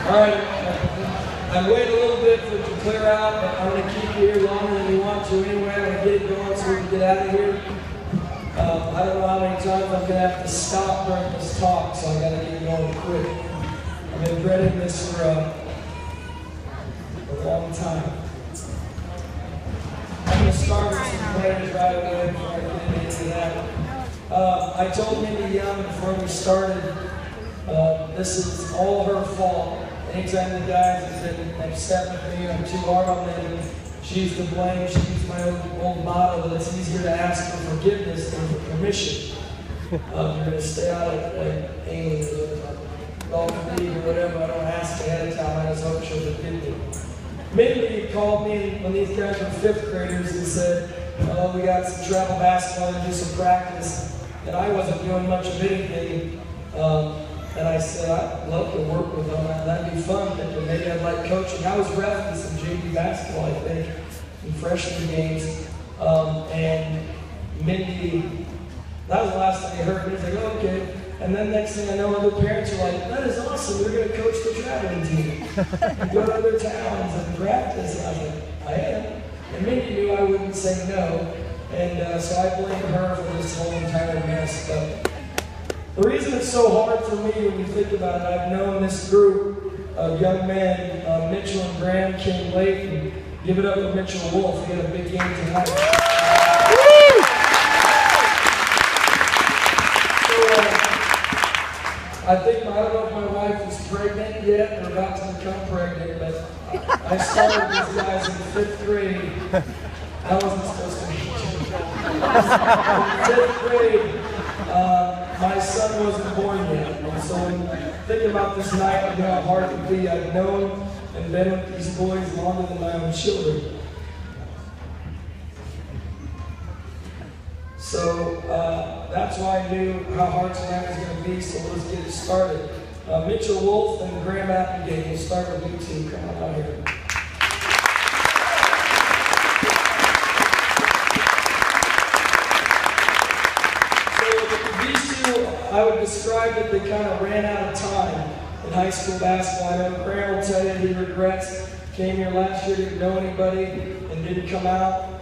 All right, I waited a little bit for it to clear out, but I'm going to keep you here longer than you want to anyway. I'm going to get it going so we can get out of here. I don't know how many times I'm going to have to stop during this talk, so I got to get going quick. I've been dreading this for a long time. I'm going to start with some players right away before I get into that. I told Mindy Young before we started, this is all her fault. Anytime the guys have been upset with me, I'm too hard on them, she's to blame. She used my old motto that it's easier to ask for forgiveness than for permission. You're going to stay out of like Amy or golf league or whatever. I don't ask ahead of time, I just hope she'll forgive me. Mindy called me when these guys were 5th graders and said, oh, we got some travel basketball and do some practice. And I wasn't doing much of anything. And I said, I'd love to work with them. That'd be fun. Maybe I'd like coaching. I was reffing some JV basketball, I think, in freshman games. And Mindy, that was the last thing I heard. He was like, oh, okay. And then next thing I know, other parents are like, that is awesome. You're going to coach the traveling team. You go to other towns and practice. And I was like, I am. And Mindy knew I wouldn't say no. And so I blame her for this whole entire mess. But the reason it's so hard for me when you think about it, I've known this group of young men, Mitchell and Graham came late, and give it up to Mitchell Wolf. He had a big game tonight. I think, I don't know if my wife is pregnant yet or about to become pregnant, but I started these guys in 5th grade. That wasn't supposed to be true. In 5th grade, my son wasn't born yet. And so when thinking about this night, I know how hard it would be. I've known and been with these boys longer than my own children. So that's why I knew how hard tonight was going to be, so let's get it started. Mitchell Wolf and Graham Applegate, we'll start with you two. Come on out here. So these two, I would describe that they kind of ran out of time in high school basketball. I know Graham will tell you he regrets, came here last year, didn't know anybody, and didn't come out.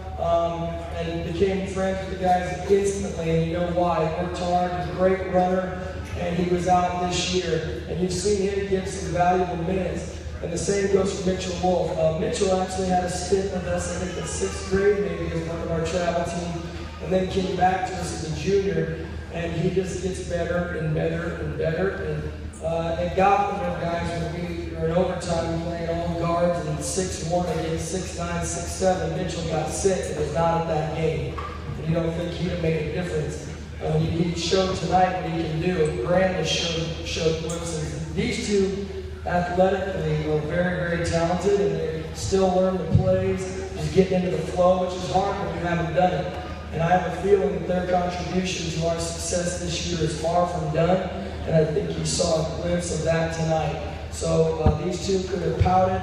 And became friends with the guys instantly, and you know why. He worked hard, he was a great runner, and he was out this year. And you've seen him give some valuable minutes. And the same goes for Mitchell Wolf. Mitchell actually had a stint with us, I think in 6th grade, maybe as one of our travel team, and then came back to us as a junior, and he just gets better and better and better. And God, remember guys, when we were in overtime playing all guards and 6'1" against 6'9", 6'7", Mitchell got sick and was not at that game. And you don't think he'd have made a difference. He showed tonight what he can do. Graham has showed glimpses. These two athletically are very, very talented, and they still learn the plays and get into the flow, which is hard when you haven't done it. And I have a feeling that their contribution to our success this year is far from done. And I think you saw a glimpse of that tonight. So these two could have pouted.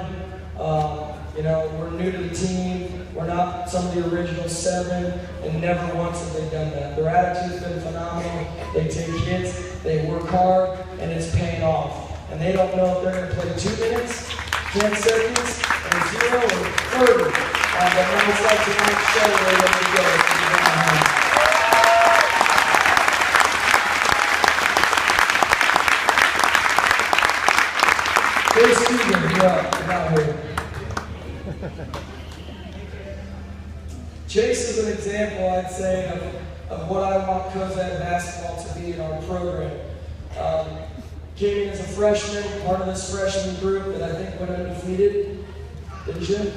You know, we're new to the team. We're not some of the original 7, and never once have they done that. Their attitude's been phenomenal. They take hits, they work hard, and it's paying off. And they don't know if they're going to play 2 minutes, 10 seconds, or 0, or 30. But when it's like tonight's show, they're ready to go. Hey, Steven, you're out here. Chase is an example, I'd say, of what I want Cozad basketball to be in our program. Came in as a freshman, part of this freshman group that I think went undefeated, didn't you?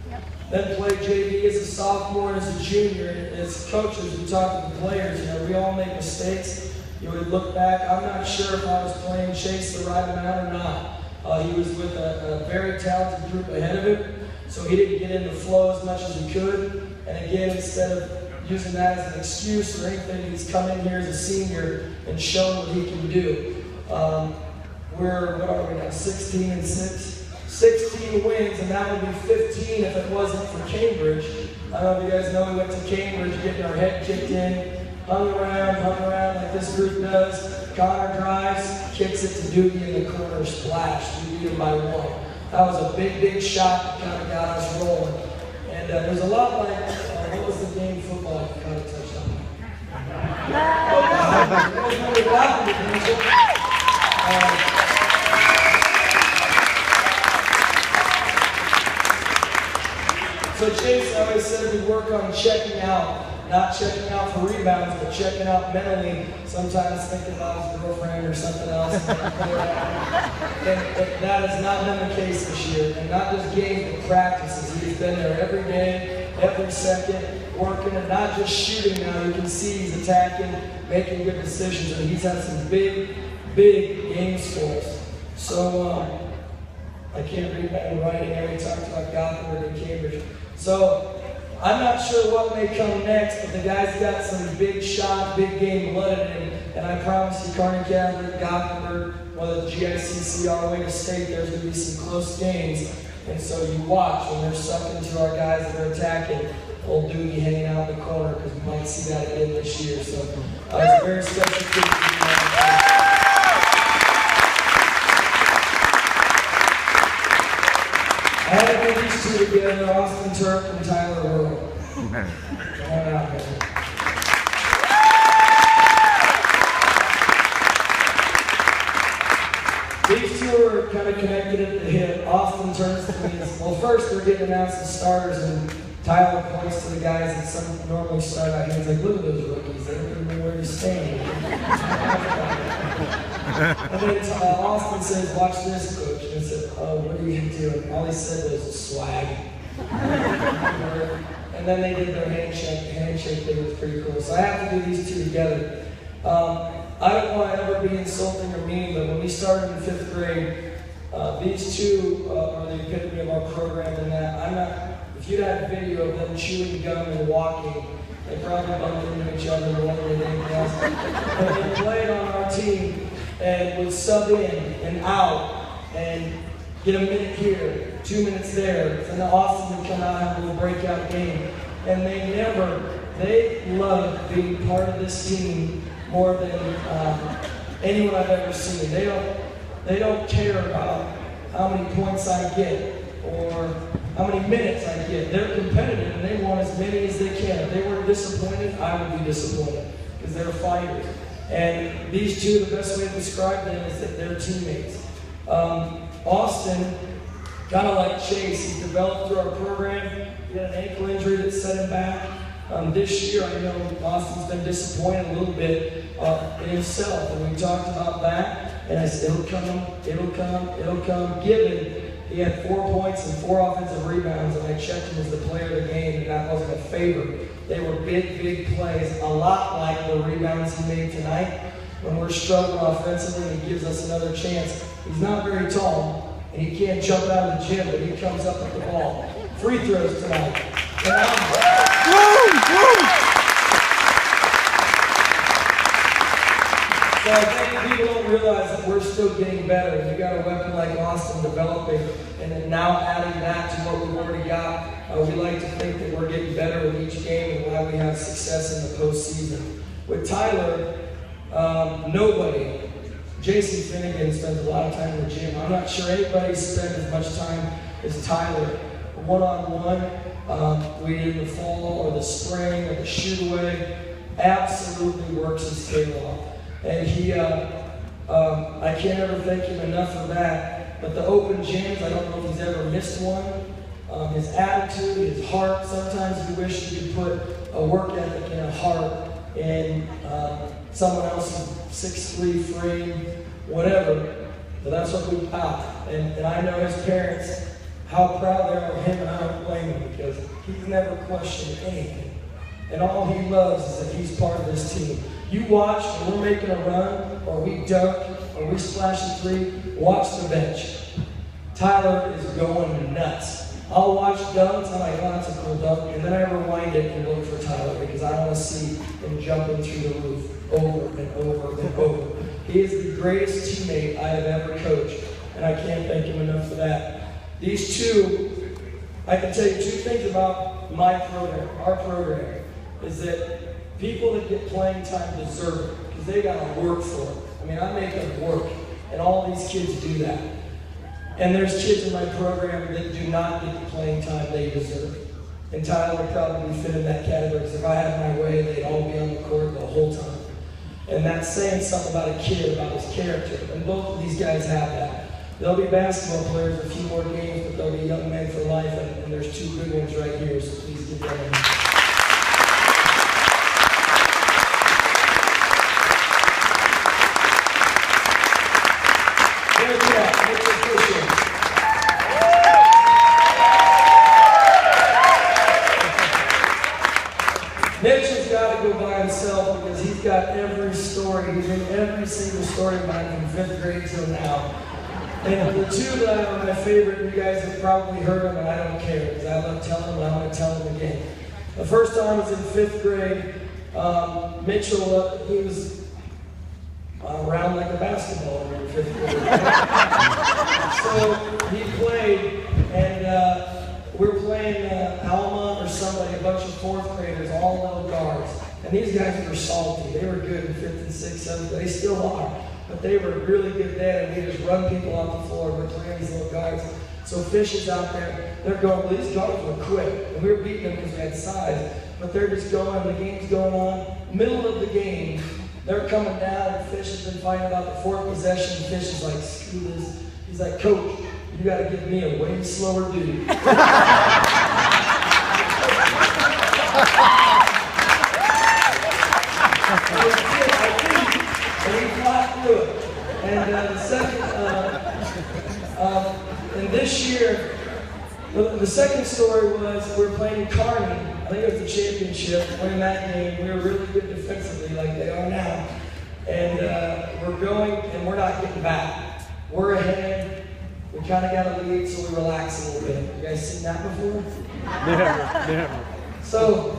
Yep. Then played JV as a sophomore and as a junior. As coaches, we talk to the players, you know, we all make mistakes. You would look back, I'm not sure if I was playing Chase the right amount or not. He was with a very talented group ahead of him, so he didn't get in the flow as much as he could. And again, instead of using that as an excuse or anything, he's come in here as a senior and shown what he can do. We're, what are we now, 16-6? 16 wins, and that would be 15 if it wasn't for Cambridge. I don't know if you guys know we went to Cambridge getting our head kicked in hung around like this group does. Connor drives, kicks it to Doogie in the corner, splash. We beat him by 1. That was a big shot that kind of got us rolling. And there's a lot like, what was the game football you kind of touched on? So Chase always said we work on checking out, not checking out for rebounds, but checking out mentally. Sometimes thinking about his girlfriend or something else. And that has not been the case this year. And not just games, but practices. He's been there every day, every second, working and not just shooting now. You can see he's attacking, making good decisions, and he's had some big games for us. So I can't read my writing there. We talked about Gothenburg and Cambridge. So I'm not sure what may come next, but the guy's got some big shot, big game blood in him. And I promise you, Kearney Catholic, Gothenburg, whether it's GICC all the way to state, there's going to be some close games. And so you watch when they're sucking to our guys that are attacking. Old Doogie hanging out in the corner, because we might see that again this year. So it's a very special thing. I had to put these two together, Austin Turk and Tyler Earl. Come on out, man. These two are kind of connected at the hip. Austin turns to me, well, first they're getting announced as starters, and Tyler points to the guys that some normally start out here. He's like, look at those rookies, they don't even know where to stand. And then Austin says, watch this, coach. And I said, oh, what are you doing? All he said was swag. And then they did their handshake thing was pretty cool. So I have to do these two together. I don't want to ever be insulting or mean, but when we started in 5th grade, these two are the epitome of our program in that if you'd had video of them chewing gum and walking, they probably bumped into each other more than anything else. But they played on our team and would sub in and out and get a minute here, 2 minutes there. And then Austin would come out and have a little breakout game. And they loved being part of this team more than anyone I've ever seen. They don't care about how many points I get or how many minutes I get. They're competitive and they want as many as they can. If they were disappointed, I would be disappointed because they're fighters. And these two, the best way to describe them is that they're teammates. Austin, kind of like Chase, he's developed through our program. He had an ankle injury that set him back. This year, I know Austin's been disappointed a little bit in himself, and we talked about that, and I said, it'll come, given he had 4 points and 4 offensive rebounds, and I checked him as the player of the game, and that wasn't a favor. They were big plays, a lot like the rebounds he made tonight. When we're struggling offensively and he gives us another chance, he's not very tall, and he can't jump out of the gym, but he comes up with the ball. Free throws tonight. So I think people don't realize that we're still getting better. You got a weapon like Austin developing, and then now adding that to what we've already got. We like to think that we're getting better with each game and why we have success in the postseason. With Tyler, nobody. Jason Finnegan spends a lot of time in the gym. I'm not sure anybody spent as much time as Tyler. One-on-one, we in the fall or the spring or the shoot away, absolutely works his tail off. And he, I can't ever thank him enough for that. But the open gyms, I don't know if he's ever missed one. His attitude, his heart, sometimes you wish you could put a work ethic and a heart in someone else's 6'3" frame, whatever. But that's what we got. And I know his parents, how proud they are of him, and I don't blame him because he's never questioned anything. And all he loves is that he's part of this team. You watch when we're making a run, or we dunk, or we splash a three, watch the bench. Tyler is going nuts. I'll watch dunks, I'm like, oh, that's a cool dunk, and then I rewind it and look for Tyler because I want to see him jumping through the roof over and over and over. He is the greatest teammate I have ever coached, and I can't thank him enough for that. These two, I can tell you 2 things about my program, our program, is that People that get playing time deserve it because they got to work for it. I mean, I make them work, and all these kids do that. And there's kids in my program that do not get the playing time they deserve. And Tyler would probably fit in that category because if I had my way, they'd all be on the court the whole time. And that's saying something about a kid, about his character. And both of these guys have that. They'll be basketball players a few more games, but they'll be young men for life. And there's two good ones right here, so please give them a hand. Mitch has got to go by himself because he's got every story. He's in every single story of mine from 5th grade till now. And the two that are my favorite, you guys have probably heard them, and I don't care because I love telling them, and I'm going to tell them again. The first time I was in 5th grade, Mitchell, he was around like a basketball in 5th grade. So he played, and we were playing Alma or somebody, a bunch of 4th graders, all little guards. And these guys were salty. They were good in 5th and 6th, 7th. They still are. But they were really good then, and we just run people off the floor. We're playing these little guards. So Fish is out there. They're going, well, these guards were quick. And we were beating them because we had size. But they're just going, the game's going on. Middle of the game, they're coming down, and Fish has been fighting about the 4th possession. Fish is like, screw this. He's like, Coach, you got to give me a way slower dude. And he fought through it. And the second, and this year, the second story was we were playing Kearney. I think it was the championship. Winning that game, we were really good defensively, like they are now. And we're going, and we're not getting back. We're ahead. We kind of got a lead, so we relax a little bit. You guys seen that before? Never. So,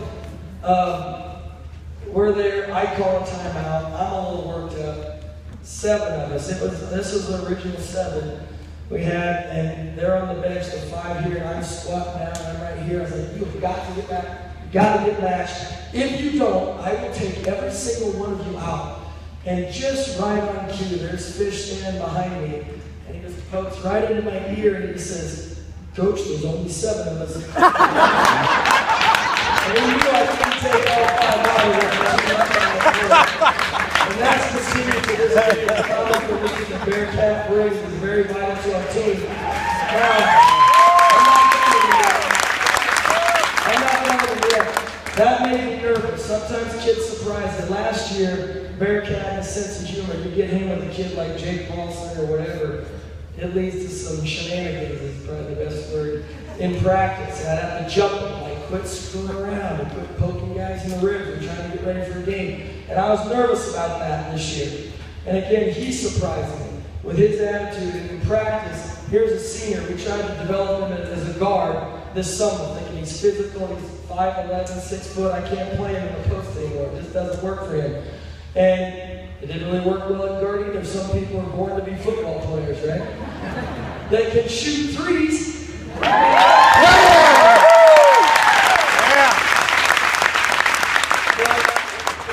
we're there. I call a timeout. I'm a little worked up. 7 of us. This was the original 7 we had, and they're on the bench. The 5 here, and I'm squatting down. I'm right here. I was like, "You've got to get back. You got to get matched. If you don't, I will take every single one of you out." And just right on cue, there's Fish standing behind me, and he just pokes right into my ear, and he says, "Coach, there's only 7 of us." And he knew I couldn't take all 5 out. And that's the secret to this game. The college belief the Bearcat brings is very vital to our team. I'm not going to yet. That made me nervous. Sometimes kids surprise me. Last year, Bearcat has a sense of humor. You get him with a kid like Jake Paulson or whatever, it leads to some shenanigans, is probably the best word, in practice. And I'd have to jump him, like quit screwing around and quit poking guys in the ribs and trying to get ready for a game. And I was nervous about that this year. And again, he surprised me with his attitude. And in practice, here's a senior. We tried to develop him as a guard this summer, thinking he's physical, he's 5'11", 6 foot. I can't play him in the post anymore. It just doesn't work for him. And it didn't really work well at guard either. Some people are born to be football players, right? They can shoot threes.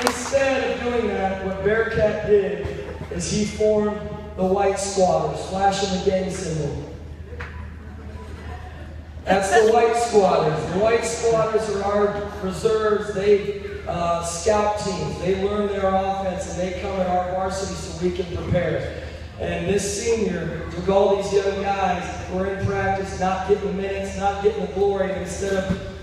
Instead of doing that, what Bearcat did is he formed the White Squatters, flashing the gang symbol. That's the White Squatters. The White Squatters are our reserves. They scout teams. They learn their offense, and they come in our varsity so we can prepare. And this senior took all these young guys who were in practice, not getting the minutes, not getting the glory, and instead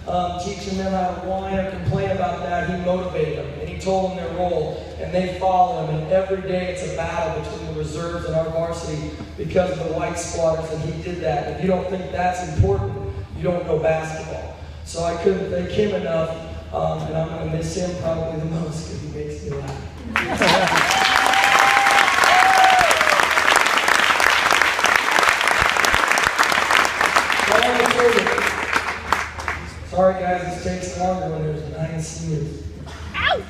of teaching them how to whine or complain about that, he motivated them, and he told them their role, and they follow him. And every day it's a battle between the reserves and our varsity because of the White Squatters, and he did that. If you don't think that's important, you don't know basketball. So I couldn't thank him enough, and I'm going to miss him probably the most because he makes me laugh. Sorry guys, this takes longer when there's 9 seniors. Ow!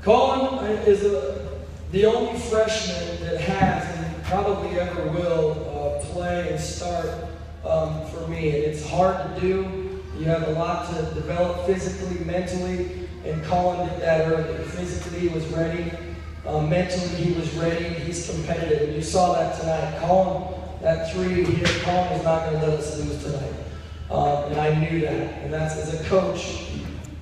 Colin is the only freshman that has, and probably ever will, play and start for me. And it's hard to do. You have a lot to develop physically, mentally, and Colin did that early. Physically, he was ready. Mentally, he was ready. He's competitive. And you saw that tonight. Colin, that three he hit, Colin is not going to let us lose tonight. And I knew that. And that's, as a coach,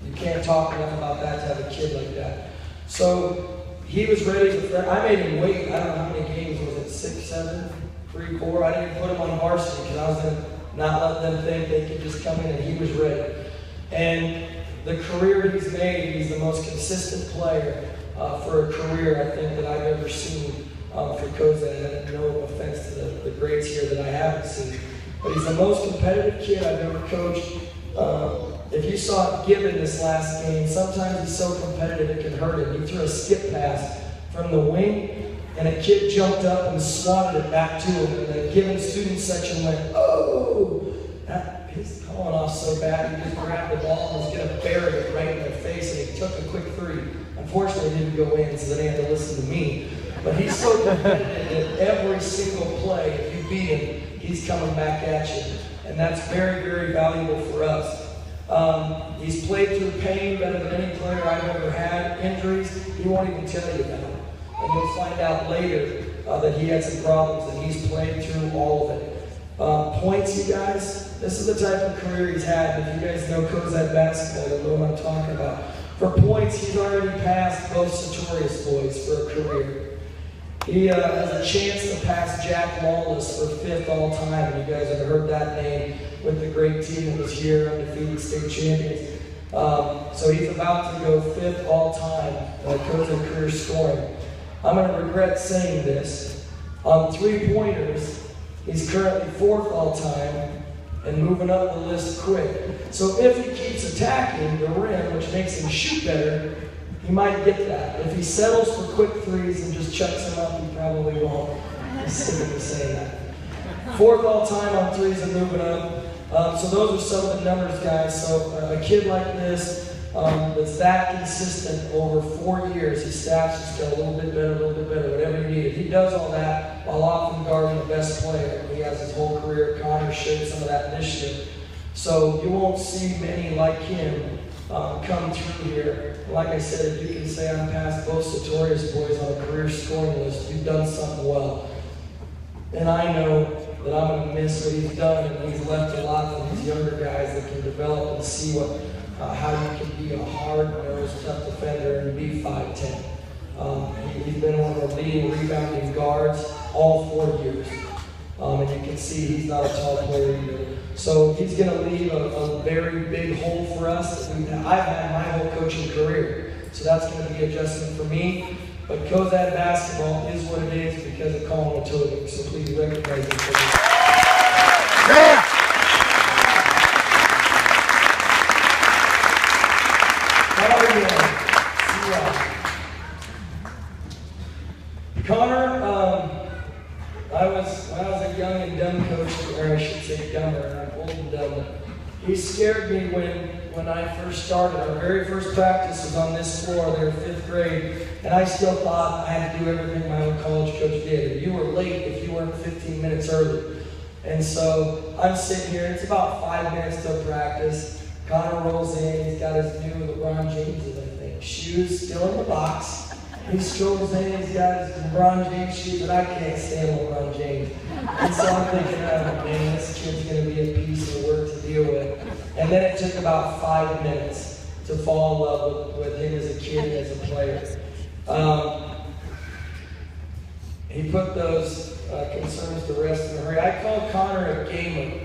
you can't talk enough about that to have a kid like that. So he was ready. I made him wait. I don't know how many games. Was it 6, 7, 3, 4? I didn't put him on varsity because I was going to not let them think they could just come in, and he was ready. And the career he's made, he's the most consistent player for a career I think that I've ever seen for Cozad. And no offense to the greats here that I haven't seen. But he's the most competitive kid I've ever coached. If you saw Gibbon this last game, sometimes he's so competitive it can hurt him. He threw a skip pass from the wing, and a kid jumped up and swatted it back to him. And the Gibbon student section went, oh! That pissed Colin off so bad, he just grabbed the ball and was going to bury it right in their face, and he took a quick three. Unfortunately, it didn't go in, so they had to listen to me. But he's so competitive that every single play, if you beat him, he's coming back at you. And that's very, very valuable for us. He's played through pain better than any player I've ever had. Injuries, he won't even tell you about it. And you'll find out later that he had some problems, and he's played through all of it. Points, you guys, this is the type of career he's had. If you guys know Cozad basketball, you'll know what I'm talking about. For points, he's already passed both Sartorius boys for a career. He has a chance to pass Jack Lawless for 5th all time, and you guys have heard that name with the great team that was here, undefeated state champions. So he's about to go 5th all time Cozad career scoring. I'm going to regret saying this. On 3-pointers, he's currently 4th all time and moving up the list quick. So if he keeps attacking the rim, which makes him shoot better, he might get that. If he settles for quick threes and just chucks them up, he probably won't. He's sick of me saying that. 4th all time on threes and moving up. So those are some of the numbers, guys. So a kid like this that's that consistent over 4 years, his stats just get a little bit better, whatever you need. If he does all that while often guarding the best player, he has his whole career. Connor showed some of that initiative. So you won't see many like him come through here. Like I said, if you can say I'm past both Sartorius boys on a career scoring list, you've done something well. And I know that I'm going to miss what he's done, and he's left a lot for these younger guys that can develop and see what how you can be a hard-nosed, tough defender and be 5'10". He's been one of the leading rebounding guards all 4 years. And you can see he's not a tall player either. So he's going to leave a very big hole for us. I've had my whole coaching career. So that's going to be an adjustment for me. But Cozad basketball is what it is because of Colin Watovic. So please recognize him for this. Yeah. Connor, when I was a young and dumb coach, or I should say dumber, I'm old and dumb. He scared me when I first started. Our very first practice was on this floor there, 5th grade, and I still thought I had to do everything my own college coach did. You were late if you weren't 15 minutes early. And so I'm sitting here, it's about 5 minutes till practice. Connor rolls in, he's got his new LeBron James, I think, shoes still in the box. He strolls in, he's got his LeBron James shoes, but I can't stand LeBron James. And so I'm thinking, oh man, this kid's going to be a piece of work to deal with. And then it took about 5 minutes to fall in love with him as a kid and as a player. He put those concerns to rest in a hurry. I call Connor a gamer.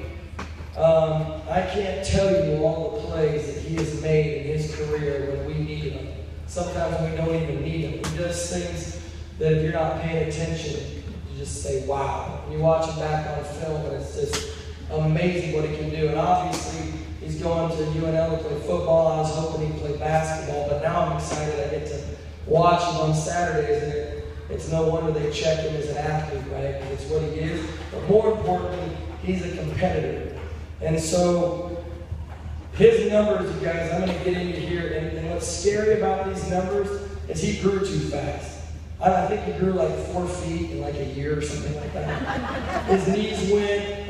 I can't tell you all the plays that he has made in his career when we need him. Sometimes we don't even need him. He does things that if you're not paying attention, you just say, wow. And you watch him back on film, and it's just amazing what he can do. And obviously, he's going to UNL to play football. I was hoping he'd play basketball, but now I'm excited I get to watch him on Saturdays. And it's no wonder they check him as an athlete, right? Because it's what he is. But more importantly, he's a competitor. And so, his numbers, you guys, I'm going to get into here, and what's scary about these numbers is he grew too fast. I think he grew like 4 feet in like a year or something like that. His knees went,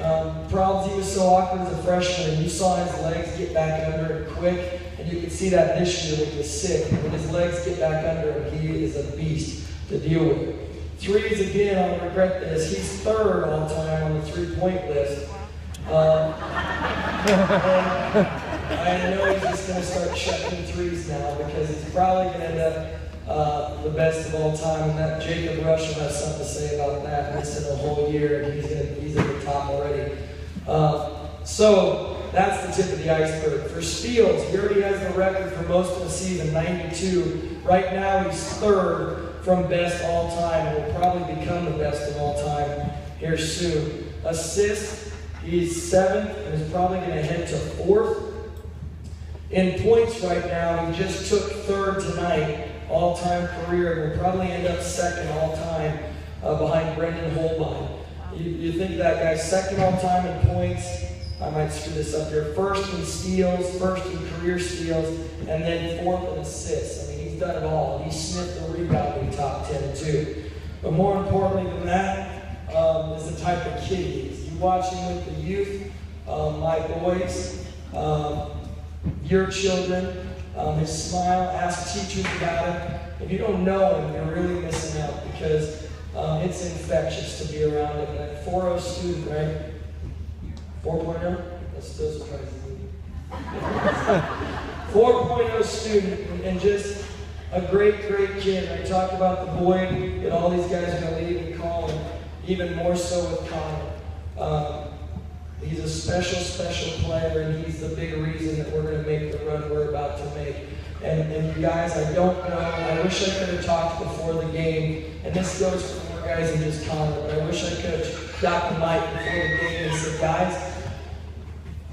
problems. He was so awkward as a freshman, and you saw his legs get back under it quick, and you could see that this year when he was sick. When his legs get back under him, he is a beast to deal with. Threes, again, I'll regret this. He's third all time on the three-point list. And I know he's just going to start shutting threes now because he's probably going to end up the best of all time, and that Jacob Rush will have something to say about that. Missing a whole year, and he's at the top already. So that's the tip of the iceberg. For steals, he already has the record for most of the season, 92. Right now, he's third from best all time, and will probably become the best of all time here soon. Assists, he's seventh, and is probably going to head to fourth. In points right now, he just took third tonight, all-time career, and will probably end up second all-time behind Brendan Holbein. You think that guy's second all-time in points, I might screw this up here, first in steals, first in career steals, and then fourth in assists. I mean, he's done it all. He sniffed the rebounding top 10 too. But more importantly than that is the type of kid he is. You watch him with the youth, my boys, your children, his smile, ask teachers about him. If you don't know him, you're really missing out because it's infectious to be around him. That 4.0 student, right? 4.0? That still surprises me. 4.0 student and just a great, great kid. I talked about the boy that all these guys are going to leave and call him, even more so with Connor. He's a special, special player, and he's the big reason that we're going to make the run we're about to make. And you guys, I don't know, I wish I could have talked before the game, and this goes for more guys than just Connor, but I wish I could have got the mic before the game and said, guys,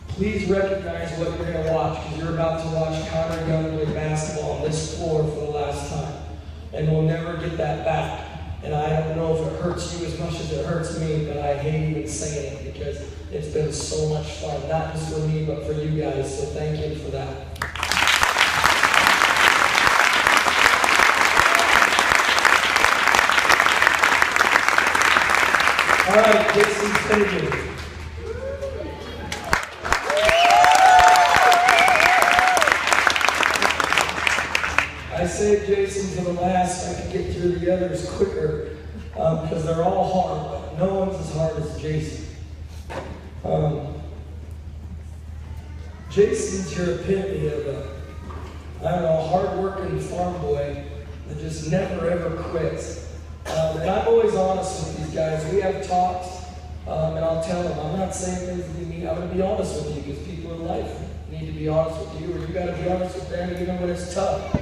please recognize what you're going to watch, because you're about to watch Connor Young play basketball on this floor for the last time. And we'll never get that back. And I don't know if it hurts you as much as it hurts me, but I hate even saying it because it's been so much fun, not just for me, but for you guys. So thank you for that. All right, Jason Finnegan. I saved Jason for the last so I could get through the others quicker because they're all hard, but no one's as hard as Jason. Jason's your epitome of a, I don't know, hard-working farm boy that just never ever quits. And I'm always honest with these guys. We have talks, and I'll tell them, I'm not saying things that you mean. I'm going to be honest with you because people in life need to be honest with you, or you got to be honest with them even when it's tough.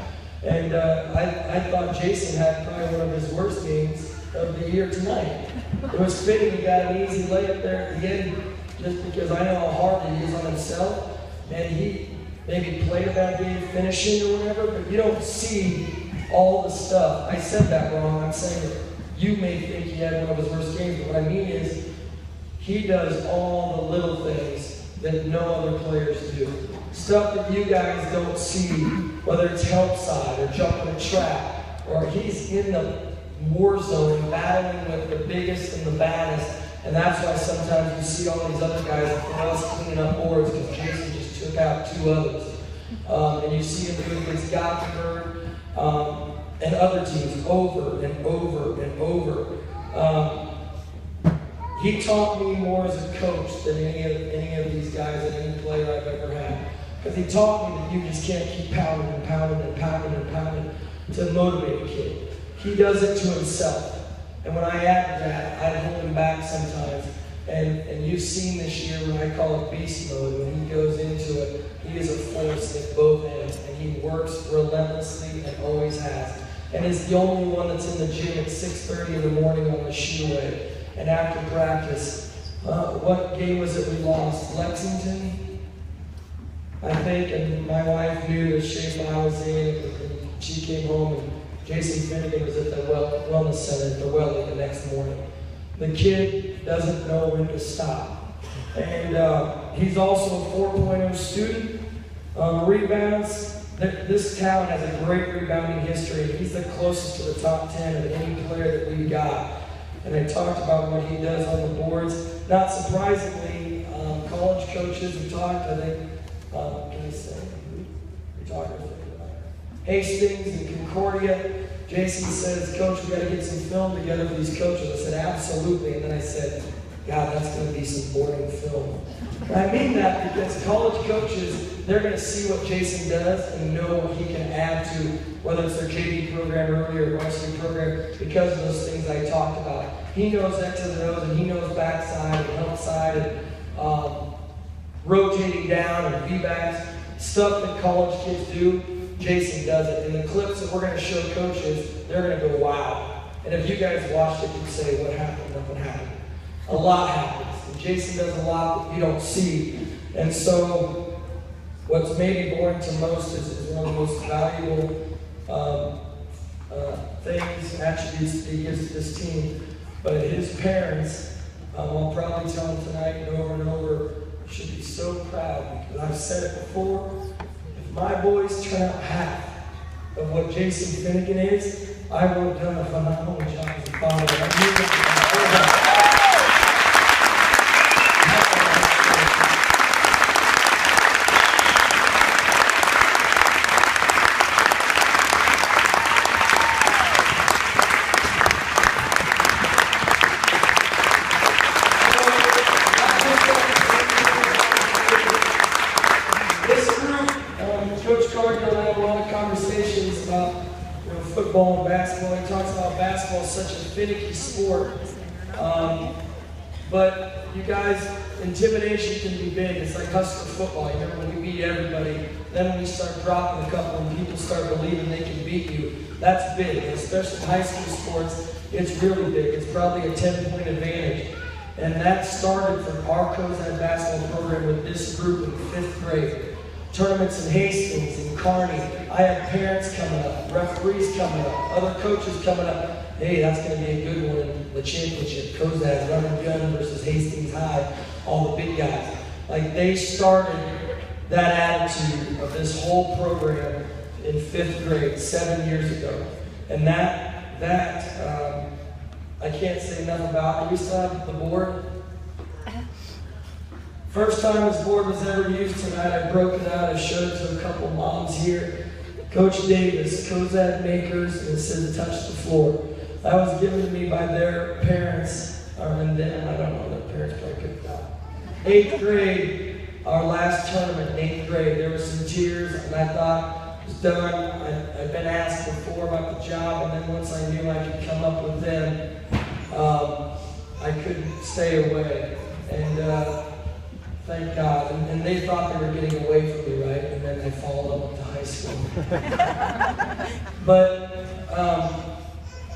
And I thought Jason had probably one of his worst games of the year tonight. It was fitting he got an easy layup there at the end just because I know how hard he is on himself. And he maybe played a bad game finishing or whatever, but you don't see all the stuff. I said that wrong. I'm saying that you may think he had one of his worst games, but what I mean is he does all the little things that no other players do. Stuff that you guys don't see, whether it's help side or jumping a trap, or he's in the war zone battling with the biggest and the baddest. And that's why sometimes you see all these other guys for us cleaning up boards because Jason just took out 2 others. And you see him do it against Gothenburg and other teams over and over and over. He taught me more as a coach than any of these guys and any player I've ever had. Because he taught me that you just can't keep pounding and pounding and pounding and pounding to motivate a kid. He does it to himself. And when I add to that, I hold him back sometimes. And you've seen this year when I call it beast mode, when he goes into it, he is a force at both ends. And he works relentlessly and always has. And is the only one that's in the gym at 6:30 in the morning on the shoe way. And after practice, what game was it we lost? Lexington? I think, and my wife knew the shape I was in, and she came home, and Jason Finnegan was at the wellness center at the Welly the next morning. The kid doesn't know when to stop. And he's also a 4.0 student. Rebounds, this town has a great rebounding history, and he's the closest to the top 10 of any player that we've got. And I talked about what he does on the boards. Not surprisingly, college coaches have talked, I think, can I say, we talked about Hastings and Concordia. Jason says, Coach, we got to get some film together for these coaches. I said, absolutely. And then I said, God, that's going to be some boring film. And I mean that because college coaches, they're going to see what Jason does and know what he can add to, whether it's their JV program earlier or varsity program, because of those things I talked about. He knows X's and O's, and he knows backside and help side and rotating down and V-backs, stuff that college kids do. Jason does it. And the clips that we're going to show coaches, they're going to go, wow. And if you guys watched it, you'd say, what happened? Nothing happened. A lot happens. And Jason does a lot that you don't see. And so what's maybe boring to most is one of the most valuable things, attributes that he gives to this team. But his parents, I'll probably tell him tonight and over, should be so proud, because I've said it before. My boys turn out half of what Jason Finnegan is. I would have done a phenomenal job as a father. Football and basketball. He talks about basketball is such a finicky sport. But you guys, intimidation can be big. It's like Husker football. You remember when we beat everybody, then when you start dropping a couple and people start believing they can beat you, that's big. And especially in high school sports, it's really big. It's probably a 10-point advantage. And that started from our Cozad basketball program with this group in 5th grade. Tournaments in Hastings and Kearney. I had parents coming up, referees coming up, other coaches coming up. Hey, that's going to be a good one in the championship. Cozad, Running Gun versus Hastings High, all the big guys. Like, they started that attitude of this whole program in 5th grade 7 years ago. And that I can't say enough about. Are we still have the board? First time this board was ever used tonight, I broke it out. I showed it to a couple moms here. Coach Davis, Cozad Makers, and it says touch the floor. That was given to me by their parents, and then, I don't know, their parents probably picked it out. 8th grade, our last tournament in 8th grade, there were some tears, and I thought it was done. I'd been asked before about the job, and then once I knew I could come up with them, I couldn't stay away. And thank God. And they thought they were getting away from me, right? And then I followed up to high school. But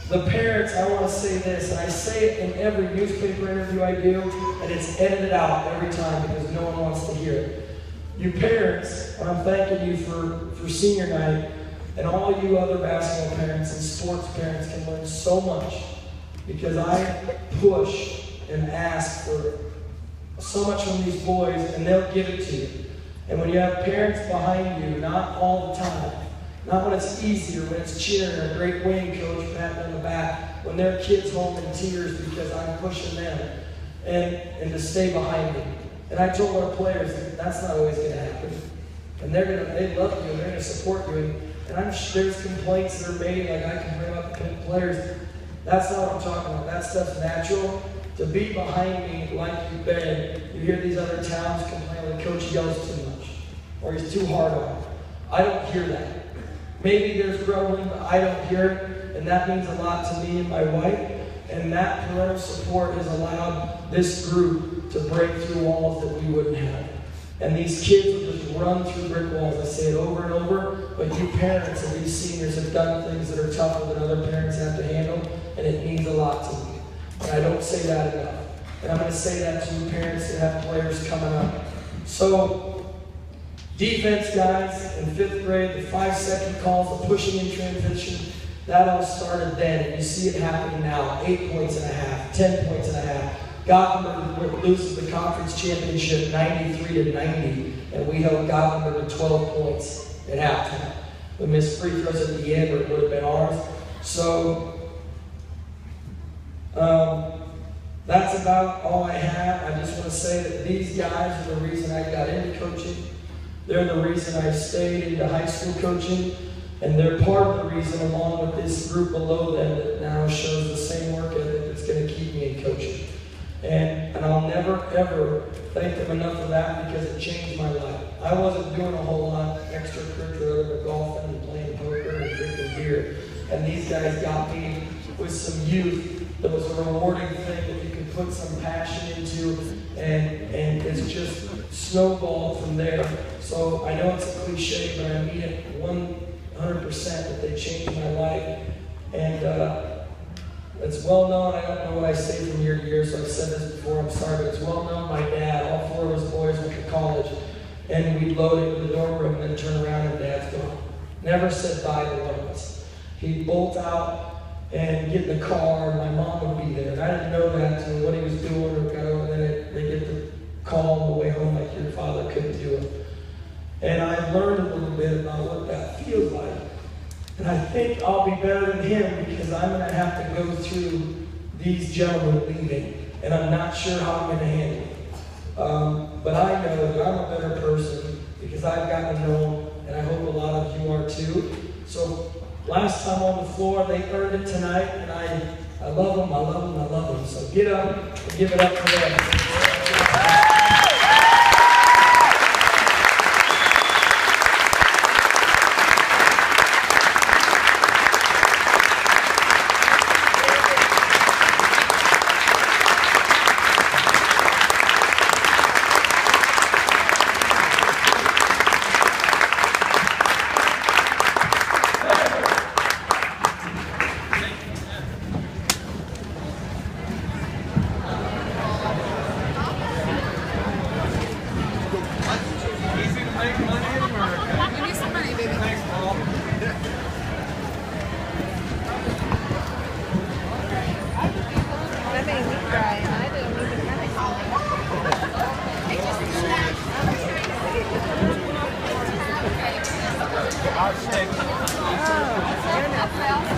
the parents, I want to say this, and I say it in every newspaper interview I do, and it's edited out every time because no one wants to hear it. You parents, I'm thanking you for senior night, and all you other basketball parents and sports parents can learn so much because I push and ask for so much from these boys, and they'll give it to you. And when you have parents behind you, not all the time, not when it's easy or when it's cheering or a great win coach patting on the back, when their kids home in tears because I'm pushing them, and to stay behind me. And I told our players that's not always going to happen. And they love you and they're going to support you. And I'm sure there's complaints that are made, like I can bring up the players. That's not what I'm talking about. That stuff's natural. To be behind me like you've been, you hear these other towns complain like Coach yells too much, or he's too hard on me. I don't hear that. Maybe there's grumbling, but I don't hear it, and that means a lot to me and my wife. And that parental support has allowed this group to break through walls that we wouldn't have. And these kids will just run through brick walls. I say it over and over, but you parents and these seniors have done things that are tougher than other parents have to handle, and it means a lot to me. And I don't say that enough. And I'm going to say that to you parents that have players coming up. So, defense, guys, in 5th grade, the 5-second calls, the pushing in transition, that all started then. And you see it happening now. 8 points and a half, 10 points and a half. Gothenburg loses the conference championship 93-90, and we held Gothenburg to 12 points. at halftime. We missed free throws at the end, or it would have been ours. So that's about all I have. I just want to say that these guys are the reason I got into coaching. They're the reason I stayed into high school coaching. And they're part of the reason, along with this group below them, that now shows the same work ethic that's going to keep me in coaching. And I'll never, ever thank them enough for that, because it changed my life. I wasn't doing a whole lot extracurricular other than golfing and playing poker and drinking beer. And these guys got me with some youth that was a rewarding thing that you could put some passion into, and it's just snowballed from there. So I know it's a cliche, but I mean it 100% that they changed my life. And it's well known, I don't know what I say from year to year, so I've said this before, I'm sorry, but it's well known my dad, all 4 of his boys went to college, and we'd load into the dorm room and then turn around and Dad's gone. Never said bye to one of us. He'd bolt out and get in the car, and my mom would be there. And I didn't know that until what he was doing or go, and then they get the call on the way home like your father couldn't do it. And I learned a little bit about what that feels like. And I think I'll be better than him, because I'm going to have to go through these gentlemen leaving, and I'm not sure how I'm going to handle it. But I know that I'm a better person because I've gotten to know them, and I hope a lot of you are too. So last time on the floor, they earned it tonight, and I love them, I love them, I love them. So get up and give it up for them. I'll